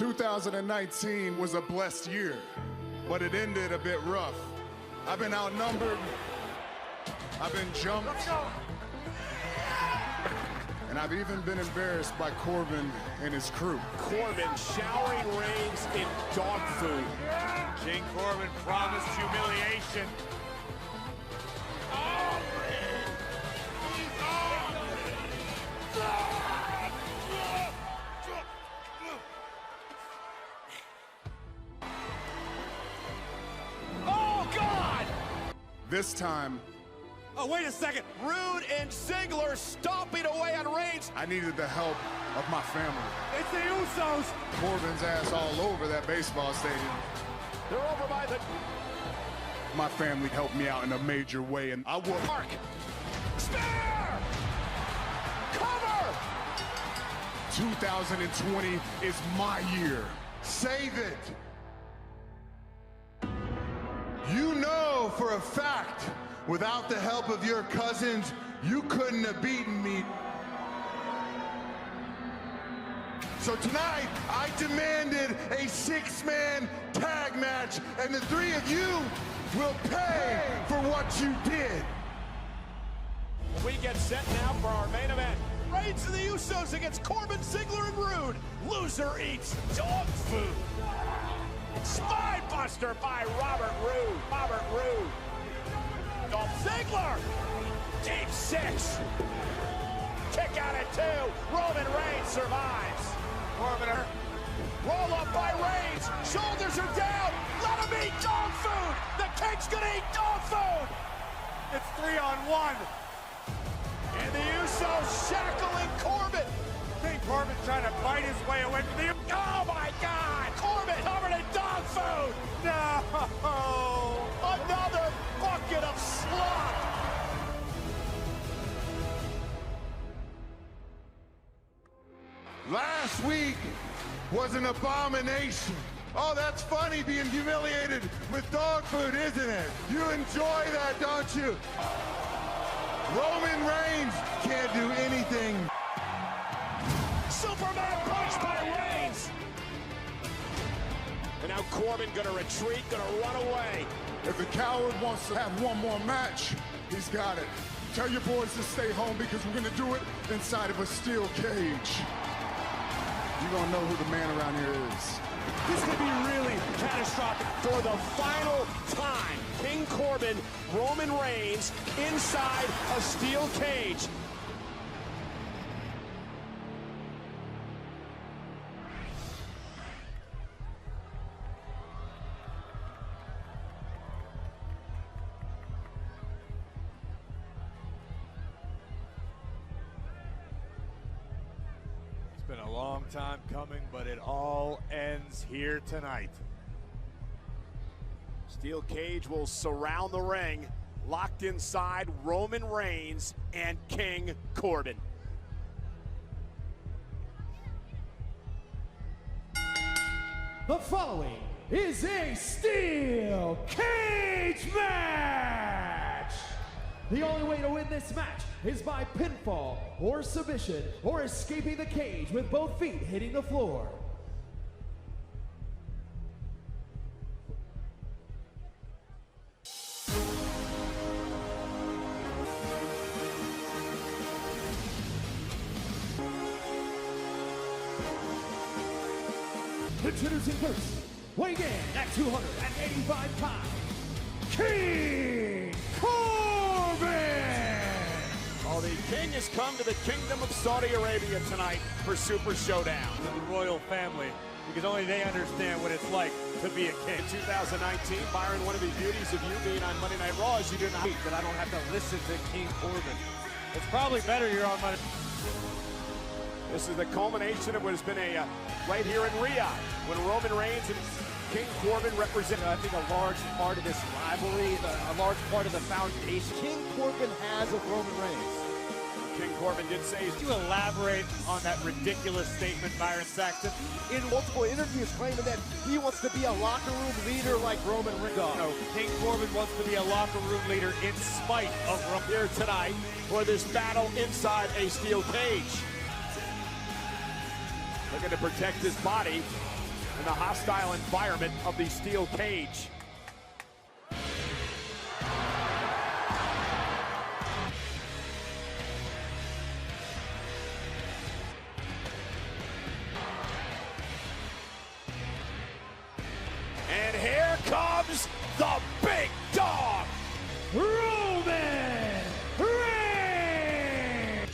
2019 was a blessed year, but it ended a bit rough. I've been outnumbered, I've been jumped, and I've even been embarrassed by Corbin and his crew. Corbin showering Reigns in dog food. King Corbin promised humiliation. Oh, God! This time, Oh, wait a second. Rude and Ziggler stomping away on Reigns. I needed the help of my family. It's the Usos. Corbin's ass all over that baseball stadium. They're over by the My family helped me out in a major way, and I will. mark. Spear! Cover! 2020 is my year. Save it. You know for a fact, without the help of your cousins, you couldn't have beaten me. So tonight, I demanded a six-man tag match, and the three of you will pay for what you did. We get set now for our main event. Reigns and the Usos against Corbin, Ziggler, and Rude. Loser eats dog food. Spine buster by Robert Roode. Robert Roode. Dolph Ziggler. Deep six. Kick out at two. Roman Reigns survives. Corbin roll up by Reigns. Shoulders are down. Let him eat dog food. The King's gonna eat dog food. It's 3-on-1. And the Usos shackling Corbin. King Corbin trying to fight his way away from the... Oh my God! Corbin covered in dog food. No! Another bucket of slop. Last week was an abomination. Oh, that's funny being humiliated with dog food, isn't it? You enjoy that, don't you? Roman Reigns can't do anything. Superman punch by Reigns. And now Corbin gonna retreat, gonna run away. If the coward wants to have one more match, he's got it. Tell your boys to stay home because we're gonna do it inside of a steel cage. You're gonna know who the man around here is. This could be really catastrophic. For the final time, King Corbin, Roman Reigns inside a steel cage. It's been a long time coming, but it all ends here tonight. Steel cage will surround the ring. Locked inside, Roman Reigns and King Corbin. The following is a steel cage match. The only way to win this match is by pinfall or submission or escaping the cage with both feet hitting the floor. Introducing first, weighing in at 285 pounds, King Corbin! Oh, the King has come to the Kingdom of Saudi Arabia tonight for Super Showdown. The royal family, because only they understand what it's like to be a king. In 2019, Byron, one of the beauties of you being on Monday Night Raw is you do not That I don't have to listen to King Corbin. It's probably better you're on Monday. This is the culmination of what has been a right here in Riyadh, when Roman Reigns and King Corbin represent, I think, a large part of this rivalry, a large part of the foundation King Corbin has of Roman Reigns. King Corbin did say he's Could you elaborate on that ridiculous statement, Byron Saxton? In multiple interviews claiming that he wants to be a locker room leader like Roman Reigns. No, King Corbin wants to be a locker room leader in spite of Roman. here tonight for this battle inside a steel cage. Looking to protect his body. in the hostile environment of the steel cage. And here comes the big dog, Roman Reigns!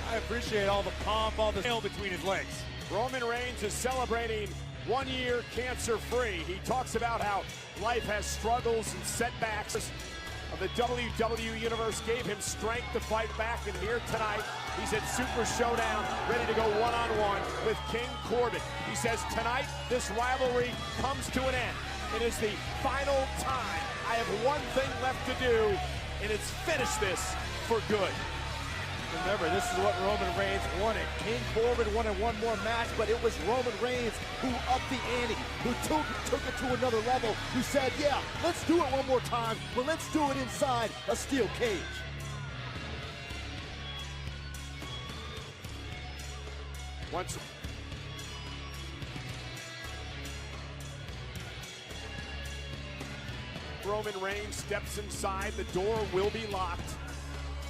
I appreciate all the pomp, all the tail between his legs. Roman Reigns is celebrating 1 year cancer-free. He talks about how life has struggles and setbacks. The WWE Universe gave him strength to fight back, and here tonight, he's at Super Showdown, ready to go one-on-one with King Corbin. He says tonight, this rivalry comes to an end. It is the final time. I have one thing left to do, and it's finish this for good. Remember, this is what Roman Reigns wanted. King Corbin wanted one more match, but it was Roman Reigns who upped the ante, who took it to another level, who said, yeah, let's do it one more time, but let's do it inside a steel cage. Once Roman Reigns steps inside, the door will be locked.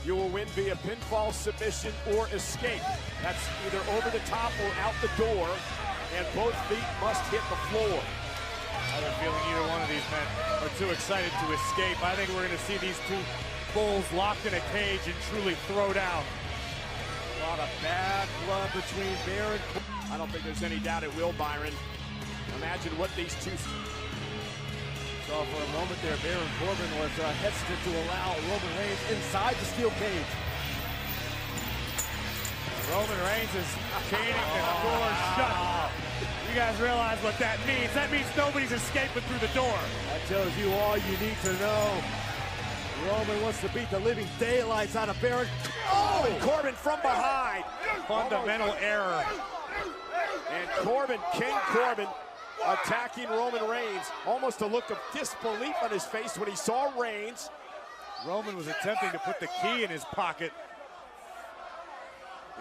You will win via pinfall, submission, or escape. That's either over the top or out the door, and both feet must hit the floor. I have a feeling either one of these men are too excited to escape. I think we're going to see these two bulls locked in a cage and truly throw down. A lot of bad blood between Baron. I don't think there's any doubt it will, Byron. Imagine what these two... So for a moment there, Baron Corbin was hesitant to allow Roman Reigns inside the steel cage. Roman Reigns is chaining the door shut. You guys realize what that means? That means nobody's escaping through the door. That tells you all you need to know. Roman wants to beat the living daylights out of Baron. Oh, and Corbin from behind. Fundamental error. And Corbin, King Corbin, attacking Roman Reigns. Almost a look of disbelief on his face when he saw Reigns. Roman was attempting to put the key in his pocket,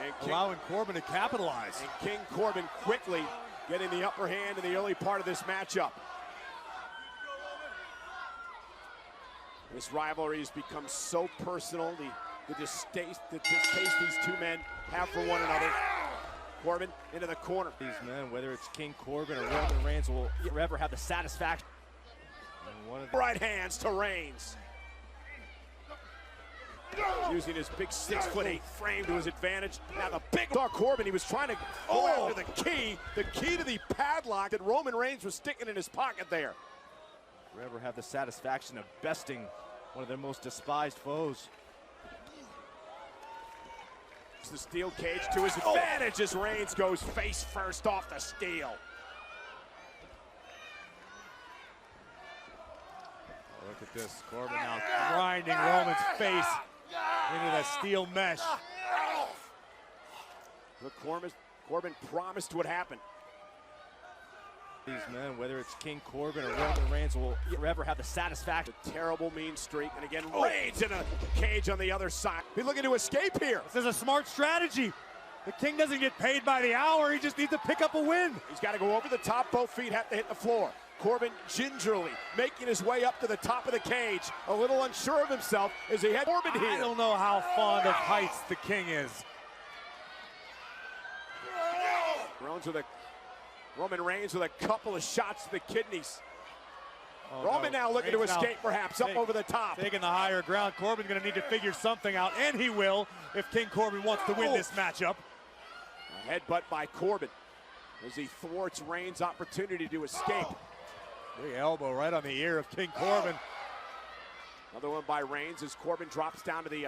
and allowing Corbin to capitalize. And King Corbin quickly getting the upper hand in the early part of this matchup. This rivalry has become so personal, the distaste these two men have for one another. Corbin into the corner. These men, whether it's King Corbin or Roman Reigns, will forever have the satisfaction. And one of the right hands to Reigns. Using his big 6'8" frame to his advantage. Now the big Dark Corbin, he was trying to go after the key to the padlock that Roman Reigns was sticking in his pocket there. Forever have the satisfaction of besting one of their most despised foes. The steel cage to his advantage as Reigns goes face first off the steel. Look at this, Corbin now grinding Roman's face into that steel mesh. Look, Corbin promised what happened. These men, whether it's King Corbin or Roman Reigns, will forever have the satisfaction. A terrible mean streak, and again, Reigns in a cage on the other side. He's looking to escape here. This is a smart strategy. The King doesn't get paid by the hour, he just needs to pick up a win. He's got to go over the top, both feet have to hit the floor. Corbin gingerly making his way up to the top of the cage, a little unsure of himself as he had Corbin here. I don't know how fond of heights the King is. Roman Reigns with a couple of shots to the kidneys. Oh, Roman now looking to escape, perhaps, up over the top. Taking the higher ground. Corbin's going to need to figure something out, and he will if King Corbin wants to win this matchup. A headbutt by Corbin as he thwarts Reigns' opportunity to escape. Big elbow right on the ear of King Corbin. Another one by Reigns as Corbin drops down to the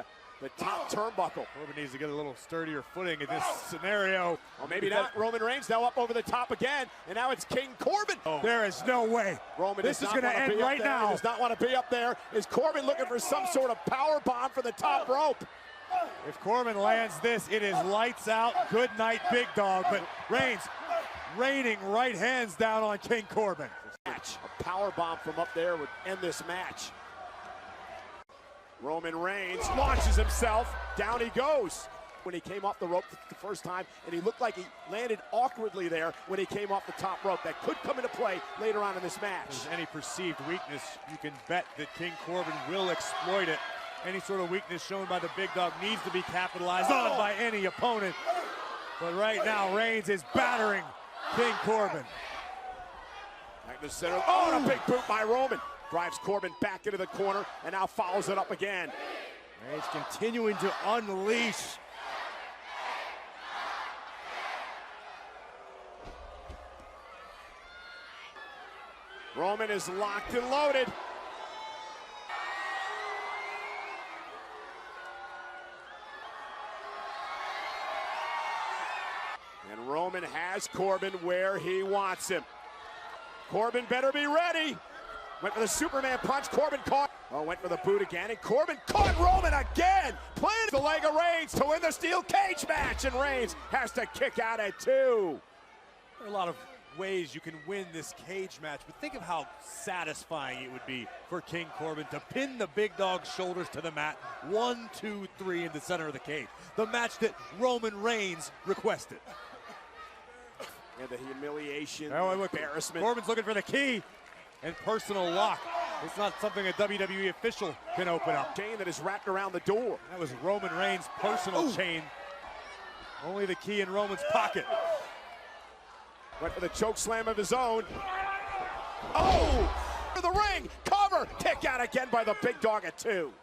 top turnbuckle. Corbin needs to get a little sturdier footing in this scenario. Well, maybe not. Roman Reigns now up over the top again, and now it's King Corbin. There is no way. Roman this is going to end right now. He does not want to be up there. Is Corbin looking for some sort of power bomb for the top rope? If Corbin lands this, it is lights out. Good night, big dog. But Reigns raining right hands down on King Corbin. Match. A power bomb from up there would end this match. Roman Reigns launches himself. Down he goes. When he came off the rope the first time, and he looked like he landed awkwardly there when he came off the top rope. That could come into play later on in this match. If there's any perceived weakness, you can bet that King Corbin will exploit it. Any sort of weakness shown by the big dog needs to be capitalized on by any opponent. But right now, Reigns is battering King Corbin. Back to the center. Oh, and a big boot by Roman. Drives Corbin back into the corner and now follows it up again. Reigns continuing to unleash. Roman is locked and loaded. And Roman has Corbin where he wants him. Corbin better be ready. Went for the Superman punch. Corbin caught. Oh, went for the boot again. And Corbin caught Roman again. Planted the leg of Reigns to win the steel cage match. And Reigns has to kick out at 2. There are a lot of ways you can win this cage match, but think of how satisfying it would be for King Corbin to pin the big dog's shoulders to the mat. 1, 2, 3 in the center of the cage. The match that Roman Reigns requested. And the humiliation, Oh, the look, embarrassment. Corbin's looking for the key and personal lock. It's not something a WWE official can open up. Chain that is wrapped around the door. That was Roman Reigns' personal chain. Only the key in Roman's pocket. Went for the choke slam of his own. Oh! For the ring! Cover! Kick out again by the big dog at 2.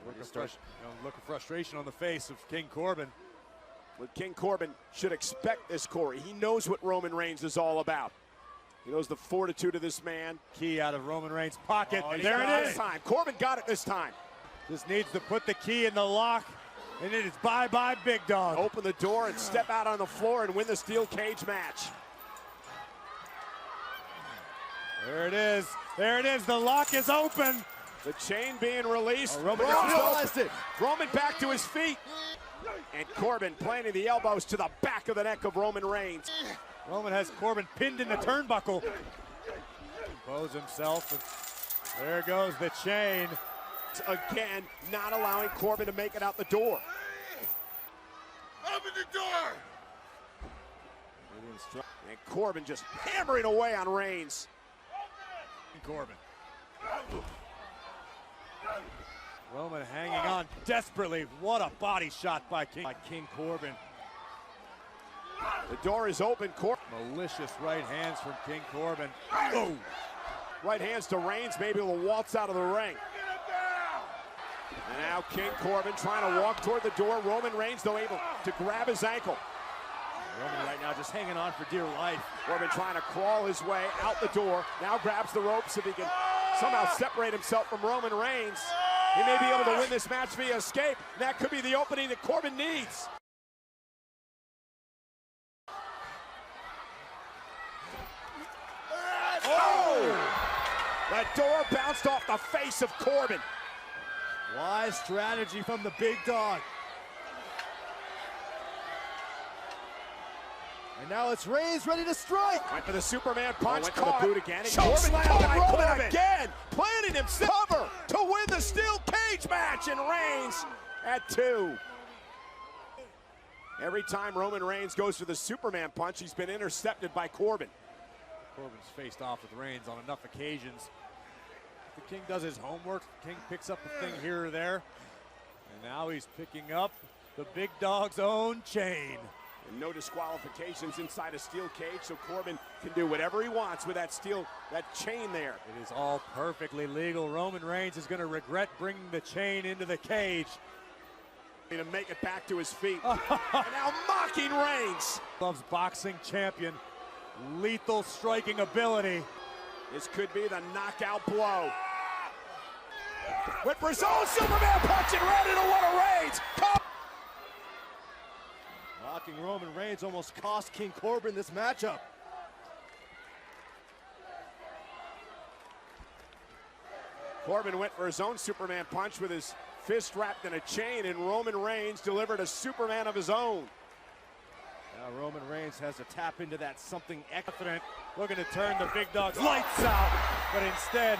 Look of frustration on the face of King Corbin. But King Corbin should expect this, Corey. He knows what Roman Reigns is all about. He knows the fortitude of this man. Key out of Roman Reigns' pocket. Oh, there it is. This time. Corbin got it this time. Just needs to put the key in the lock, and it is bye-bye, big dog. Open the door and step out on the floor and win the steel cage match. There it is. There it is. The lock is open. The chain being released. Oh, Roman realized it. Roman back to his feet. And Corbin planting the elbows to the back of the neck of Roman Reigns. Roman has Corbin pinned in the turnbuckle. Compose himself. And there goes the chain. Again, not allowing Corbin to make it out the door. Open the door! And Corbin just hammering away on Reigns. Corbin. Roman hanging on desperately. What a body shot by King Corbin. The door is open. Malicious right hands from King Corbin. Oh. Right hands to Reigns. Maybe he'll waltz out of the ring. And now King Corbin trying to walk toward the door. Roman Reigns, though, able to grab his ankle. Roman right now just hanging on for dear life. Corbin trying to crawl his way out the door. Now grabs the ropes if he can somehow separate himself from Roman Reigns. He may be able to win this match via escape. That could be the opening that Corbin needs. Oh! That door bounced off the face of Corbin. Wise strategy from the big dog. And now it's Reigns ready to strike. Went for the Superman punch. Went for the boot again. And Corbin caught Roman again. Planted himself cover to win the steel cage match. And Reigns at 2. Every time Roman Reigns goes for the Superman punch, he's been intercepted by Corbin. Corbin's faced off with Reigns on enough occasions. The King does his homework. The King picks up a thing here or there. And now he's picking up the big dog's own chain. And no disqualifications inside a steel cage, so Corbin can do whatever he wants with that chain there. It is all perfectly legal. Roman Reigns is going to regret bringing the chain into the cage. To make it back to his feet. And now mocking Reigns. Loves boxing champion. Lethal striking ability. This could be the knockout blow. Went for his own Superman punch and ran into one of Reigns. Knocking Roman Reigns almost cost King Corbin this matchup. Corbin went for his own Superman punch with his fist wrapped in a chain, and Roman Reigns delivered a Superman of his own. Now Roman Reigns has to tap into that something confident. Looking to turn the big dog's lights out, but instead,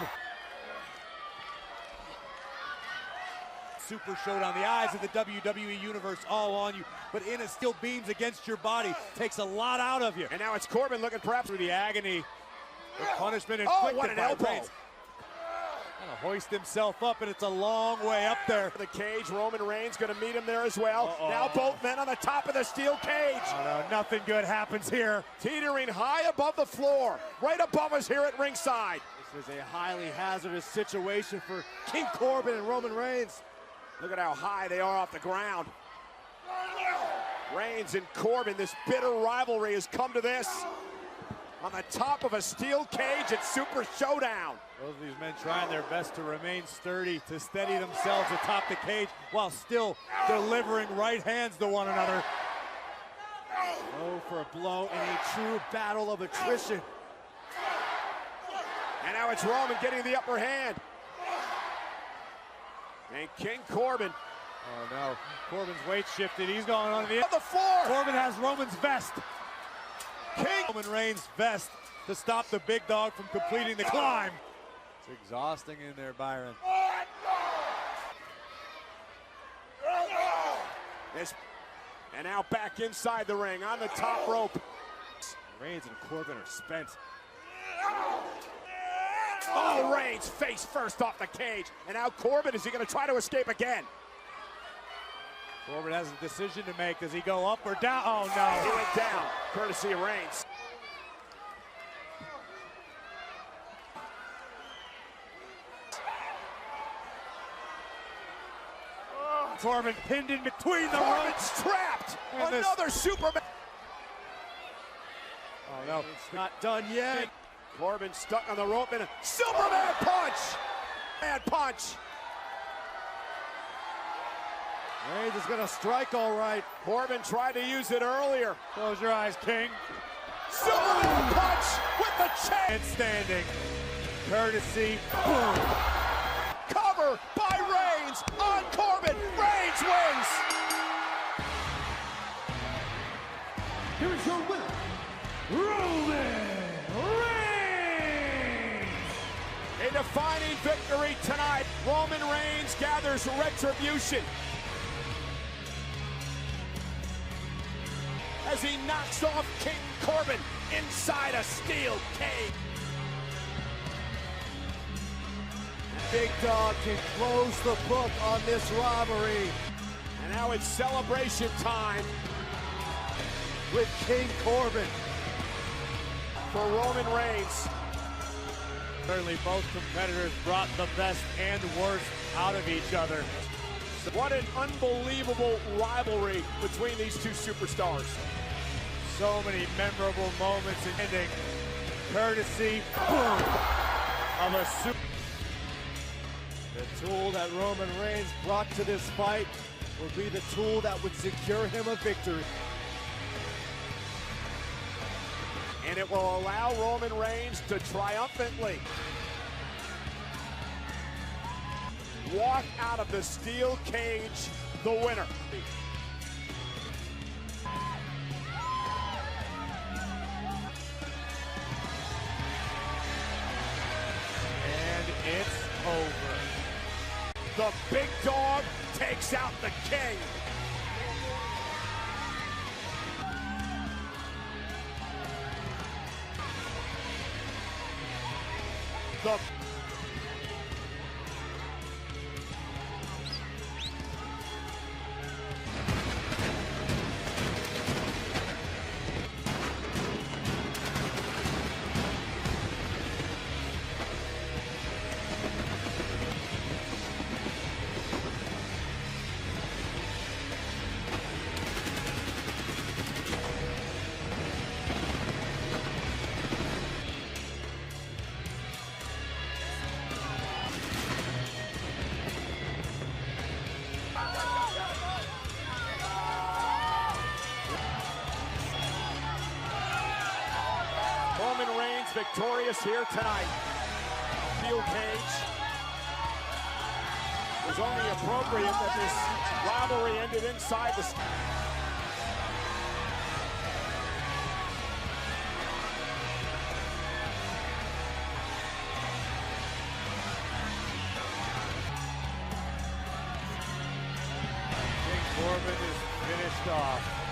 Super Showdown, the eyes of the WWE Universe all on you, but in a steel beams against your body, takes a lot out of you. And now it's Corbin looking perhaps Through the agony, the punishment oh, inflicted what an by elbow. Reigns. Gonna hoist himself up, and it's a long way up there. The cage, Roman Reigns gonna meet him there as well. Now both men on the top of the steel cage. Oh, no, nothing good happens here. Teetering high above the floor, right above us here at ringside. This is a highly hazardous situation for King Corbin and Roman Reigns. Look at how high they are off the ground. Reigns and Corbin, this bitter rivalry has come to this. On the top of a steel cage at Super Showdown. Both of these men trying their best to remain sturdy, to steady themselves atop the cage while still delivering right hands to one another. Oh, for a blow in a true battle of attrition. And now it's Roman getting the upper hand. And King Corbin. Oh no, Corbin's weight shifted. He's going on the floor. Corbin has Roman's vest. Roman Reigns' vest to stop the big dog from completing the climb. It's exhausting in there, Byron. And now back inside the ring on the top rope. Reigns and Corbin are spent. Oh, Reigns face first off the cage. And now Corbin, is he going to try to escape again? Corbin has a decision to make. Does he go up or down? Oh He no. went down, courtesy of Reigns. Corbin pinned in between the Corbin's ropes. trapped. And this- Another Superman. Oh no. It's not done yet. Corbin stuck on the rope in a Superman punch. Man punch. Reigns is gonna strike all right. Corbin tried to use it earlier. Close your eyes, King. Superman punch with the chain. And standing. Courtesy. Boom. Cover by Reigns on Corbin. Reigns wins. Here is your winner, Roman Reigns! A defining victory tonight. Roman Reigns gathers retribution as he knocks off King Corbin inside a steel cage. Big Dog can close the book on this robbery And now it's celebration time with King Corbin. for Roman Reigns. Certainly both competitors brought the best and worst out of each other. What an unbelievable rivalry between these two superstars. So many memorable moments in ending. Courtesy, boom, of a super. The tool that Roman Reigns brought to this fight will be the tool that would secure him a victory. And it will allow Roman Reigns to triumphantly walk out of the steel cage the winner. And it's over. The big dog takes out the king. The Roman Reigns victorious here tonight. Steel cage. It was only appropriate that this rivalry ended inside the... Corbin is finished off.